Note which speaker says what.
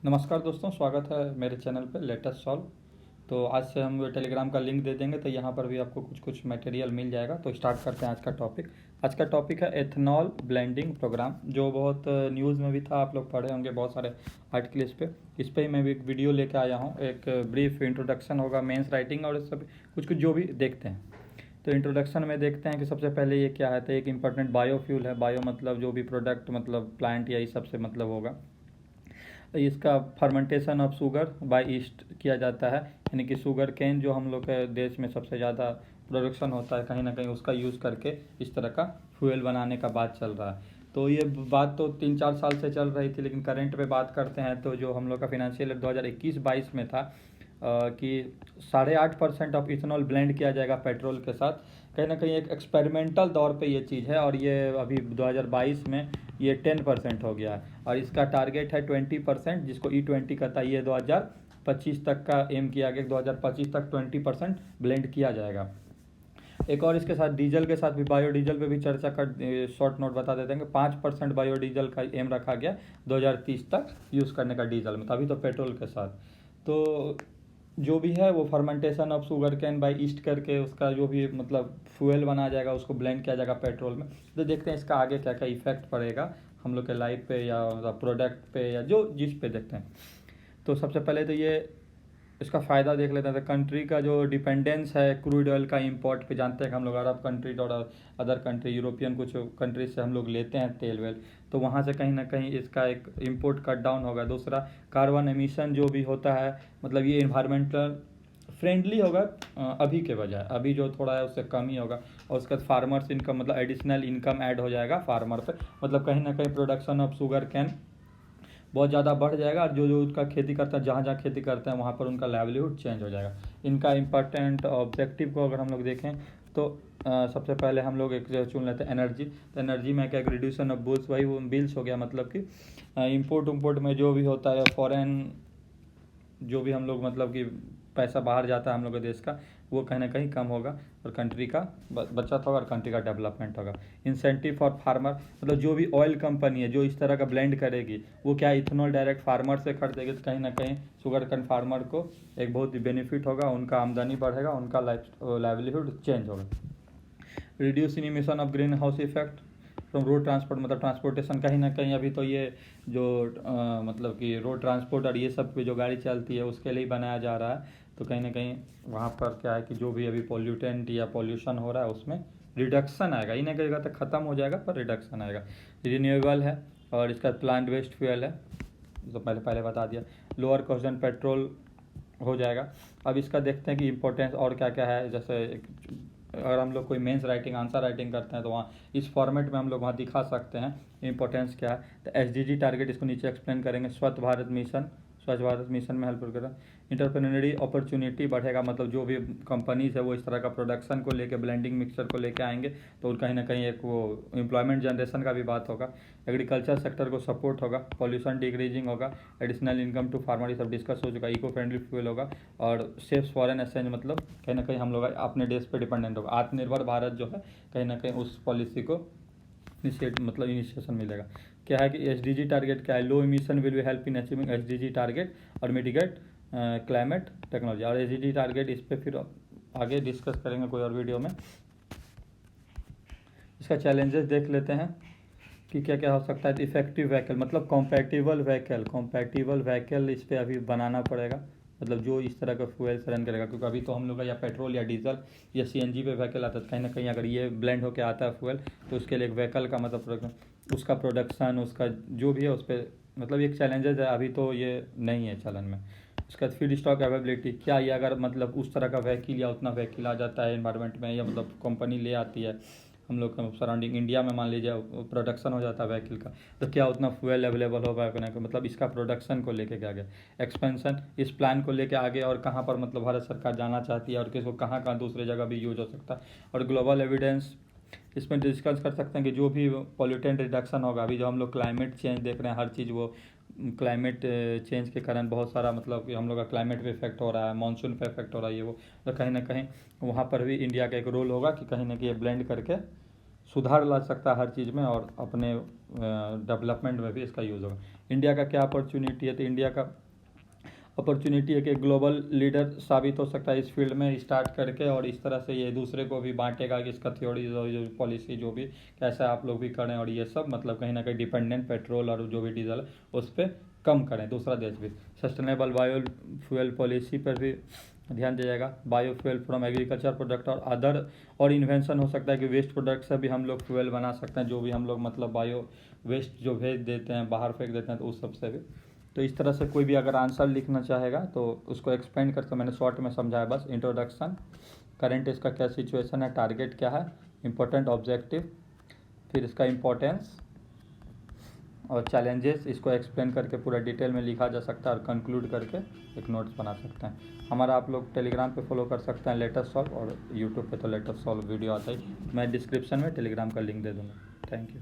Speaker 1: नमस्कार दोस्तों, स्वागत है मेरे चैनल पे लेटेस्ट सॉल्व। तो आज से हम टेलीग्राम का लिंक दे देंगे, तो यहाँ पर भी आपको कुछ कुछ मटेरियल मिल जाएगा। तो स्टार्ट करते हैं आज का टॉपिक। आज का टॉपिक है एथनॉल ब्लेंडिंग प्रोग्राम, जो बहुत न्यूज़ में भी था, आप लोग पढ़े होंगे बहुत सारे आर्टिकल इस पर ही मैं भी एक वीडियो लेके आया हूँ। एक ब्रीफ इंट्रोडक्शन होगा, मेंस राइटिंग और सब कुछ कुछ जो भी देखते हैं। तो इंट्रोडक्शन में देखते हैं कि सबसे पहले ये क्या है। तो एक इंपॉर्टेंट बायोफ्यूल है। बायो मतलब जो भी प्रोडक्ट, मतलब प्लांट या इस सबसे मतलब होगा। इसका fermentation of sugar bye east किया जाता है, यानी कि शुगर केन जो हम लोग के देश में सबसे ज़्यादा प्रोडक्शन होता है, कहीं ना कहीं उसका यूज़ करके इस तरह का फ्यूल बनाने का बात चल रहा है। तो ये बात तो 3-4 साल से चल रही थी, लेकिन करंट पे बात करते हैं तो जो हम लोग का फिनेंशियल ईयर 2021-22 में था कि 8.5% ऑफ इथेनॉल ब्लेंड किया जाएगा पेट्रोल के साथ। कहीं ना कहीं एक एक्सपेरिमेंटल दौर पे ये चीज़ है, और ये अभी 2022 में ये 10% हो गया है, और इसका टारगेट है 20%, जिसको E20 कहता है। ये 2025 तक का एम किया गया, 2025 तक 20% ब्लेंड किया जाएगा। एक और इसके साथ डीजल के साथ भी, बायोडीजल पे भी चर्चा कर शॉर्ट नोट बता देते हैं कि 5% बायोडीजल का एम रखा गया 2030 तक यूज़ करने का डीजल में, तभी तो पेट्रोल के साथ। तो जो भी है वो fermentation of sugar can buy east करके उसका जो भी मतलब फ्यूल बना जाएगा, उसको ब्लेंड किया जाएगा पेट्रोल में। तो देखते हैं इसका आगे क्या क्या इफेक्ट पड़ेगा हम लोग के लाइफ पे, या प्रोडक्ट पे, या जो जिस पे देखते हैं। तो सबसे पहले तो ये इसका फ़ायदा देख लेते हैं। तो कंट्री का जो डिपेंडेंस है क्रूड ऑयल का इंपोर्ट पे, जानते हैं कि हम लोग अरब कंट्री और अदर कंट्री, यूरोपियन कुछ कंट्रीज से हम लोग लेते हैं तेल वेल, तो वहाँ से कहीं ना कहीं इसका एक इंपोर्ट कट डाउन होगा। दूसरा, कार्बन एमिशन जो भी होता है, मतलब ये इन्वायरमेंटल फ्रेंडली होगा अभी के बजाय, अभी जो थोड़ा है उससे कम ही होगा। और उसके बाद फार्मर्स इनकम, मतलब एडिशनल इनकम ऐड हो जाएगा फार्मर पे, मतलब कहीं ना कहीं प्रोडक्शन ऑफ शुगर कैन बहुत ज़्यादा बढ़ जाएगा, और जो जो उसका खेती करता है, जहाँ जहाँ खेती करते हैं वहाँ पर उनका लाइवलीहुड चेंज हो जाएगा। इनका इम्पोर्टेंट ऑब्जेक्टिव को अगर हम लोग देखें तो सबसे पहले हम लोग एक चुन लेते हैं एनर्जी। तो एनर्जी में क्या, रिड्यूसन ऑफ बुल्स, वही वो बिल्स हो गया, मतलब कि इंपोर्ट में जो भी होता है फॉरेन, जो भी हम लोग मतलब कि पैसा बाहर जाता है हम लोग के देश का, वो कहीं ना कहीं कम होगा, और कंट्री का बचत होगा, और कंट्री का डेवलपमेंट होगा। इंसेंटिव फॉर फार्मर, मतलब जो भी ऑयल कंपनी है जो इस तरह का ब्लेंड करेगी, वो क्या इथेनॉल डायरेक्ट फार्मर से खरीदेगी, तो कहीं ना कहीं शुगर कैन फार्मर को एक बहुत ही बेनिफिट होगा, उनका आमदनी बढ़ेगा, उनका लाइवलीहुड चेंज होगा। Reduce in emission of green house effect from road transport, मतलब ट्रांसपोर्टेशन, कहीं ना कहीं अभी तो ये जो मतलब कि रोड ट्रांसपोर्ट और ये सब पे जो गाड़ी चलती है उसके लिए बनाया जा रहा है। तो कहीं ना कहीं वहाँ पर क्या है कि जो भी अभी पॉल्यूटेंट या पॉल्यूशन हो रहा है उसमें रिडक्शन आएगा, ही नहीं कहेगा तो ख़त्म हो जाएगा, पर रिडक्शन आएगा। रिन्यूएबल है, और इसका प्लांट बेस्ड फ्यूल है, तो पहले पहले बता दिया। लोअर कॉस्ट देन पेट्रोल हो जाएगा। अब इसका देखते हैं कि इम्पोर्टेंस और क्या क्या है। जैसे अगर हम लोग कोई मेंस राइटिंग, आंसर राइटिंग करते हैं, तो वहाँ इस फॉर्मेट में हम लोग वहाँ दिखा सकते हैं इंपॉर्टेंस क्या है। तो SDG टारगेट, इसको नीचे एक्सप्लेन करेंगे। स्वच्छ भारत मिशन में हेल्प करेगा। इंटरप्रेन्योरी अपॉर्चुनिटी बढ़ेगा, मतलब जो भी कंपनीज है वो इस तरह का प्रोडक्शन को लेके, ब्लेंडिंग मिक्सचर को लेके आएंगे, तो कहीं ना कहीं एक वो एम्प्लॉयमेंट जनरेशन का भी बात होगा। एग्रीकल्चर सेक्टर को सपोर्ट होगा, पॉल्यूशन डिक्रीजिंग होगा, एडिशनल इनकम टू फार्मर, ये सब डिस्कस हो चुका है। इको फ्रेंडली फ्यूल होगा, और सेफ फॉरेन एक्सचेंज, मतलब कहीं ना कहीं हम लोग अपने देश पे डिपेंडेंट होगा। आत्मनिर्भर भारत जो है, कहीं ना कहीं उस पॉलिसी को इनिशिएशन मिलेगा। क्या है कि SDG टारगेट क्या है, low emission will be help in achieving SDG target और मिटिगेट क्लाइमेट टेक्नोलॉजी। और SDG टारगेट इस पर फिर आगे डिस्कस करेंगे कोई और वीडियो में। इसका चैलेंजेस देख लेते हैं कि क्या क्या हो सकता है। इफेक्टिव व्हीकल, मतलब कॉम्पैटिबल व्हीकल इस पर अभी बनाना पड़ेगा, मतलब जो इस तरह का फ्यूल से रन करेगा, क्योंकि अभी तो हम लोग का या पेट्रोल या डीजल या CNG पे व्हीकल आता है। कहीं ना कहीं अगर ये ब्लेंड होकर आता है फ्यूल, तो उसके लिए एक व्हीकल का मतलब उसका प्रोडक्शन, उसका जो भी है उस पर मतलब एक चैलेंजेस है, अभी तो ये नहीं है चलन में। उसका फीड स्टॉक अवेलेबिलिटी, क्या ये अगर मतलब उस तरह का व्हीकल या उतना व्हीकल आ जाता है इन्वायरमेंट में, या मतलब कंपनी ले आती है हम लोग का सराउंडिंग इंडिया में, मान लीजिए प्रोडक्शन हो जाता है व्हीकल का, तो क्या उतना फ्यूल अवेलेबल होगा कि नहीं, मतलब इसका प्रोडक्शन को लेके क्या आगे एक्सपेंशन, इस प्लान को लेके आगे, और कहाँ पर मतलब भारत सरकार जाना चाहती है, और किसको कहाँ कहाँ दूसरे जगह भी यूज हो सकता है। और ग्लोबल एविडेंस, इसमें डिस्कस कर सकते हैं कि जो भी पॉल्यूटेंट रिडक्शन होगा, अभी जो हम लोग क्लाइमेट चेंज देख रहे हैं, हर चीज़ वो क्लाइमेट चेंज के कारण बहुत सारा मतलब कि हम लोग का क्लाइमेट पे इफेक्ट हो रहा है, मानसून पे इफेक्ट हो रहा है, ये वो, तो कहीं ना कहीं वहाँ पर भी इंडिया का एक रोल होगा कि कहीं ना कहीं ब्लेंड करके सुधार ला सकता है हर चीज़ में, और अपने डेवलपमेंट में भी इसका यूज़ होगा। इंडिया का क्या अपॉर्चुनिटी है, तो इंडिया का अपॉर्चुनिटी है कि ग्लोबल लीडर साबित हो सकता है इस फील्ड में स्टार्ट करके, और इस तरह से ये दूसरे को भी बांटेगा कि इसका थ्योरीज और जो पॉलिसी जो भी कैसे आप लोग भी करें, और ये सब मतलब कहीं ना कहीं डिपेंडेंट पेट्रोल और जो भी डीजल है उस पर कम करें, दूसरा देश भी। सस्टेनेबल बायो फ्यूल पॉलिसी पर भी ध्यान दिया जाएगा। बायोफ्यूल फ्रॉम एग्रीकल्चर प्रोडक्ट और अदर, और इन्वेंशन हो सकता है कि वेस्ट प्रोडक्ट से भी हम लोग फ्यूल बना सकते हैं, जो भी हम लोग मतलब बायो वेस्ट जो भेज देते हैं बाहर फेंक देते हैं तो उस सब से भी। तो इस तरह से कोई भी अगर आंसर लिखना चाहेगा तो उसको एक्सपेंड करके मैंने शॉर्ट में समझाया बस। इंट्रोडक्शन, करंट इसका क्या सिचुएशन है, टारगेट क्या है, इंपॉर्टेंट ऑब्जेक्टिव, फिर इसका इम्पोर्टेंस और चैलेंजेस, इसको एक्सप्लेन करके पूरा डिटेल में लिखा जा सकता है और कंक्लूड करके एक नोट्स बना सकते हैं। हमारा आप लोग टेलीग्राम पे फॉलो कर सकते हैं लेटेस्ट सॉल्व, और यूट्यूब पे तो लेटेस्ट सॉल्व वीडियो आता ही, मैं डिस्क्रिप्शन में टेलीग्राम का लिंक दे दूँगा। Thank you.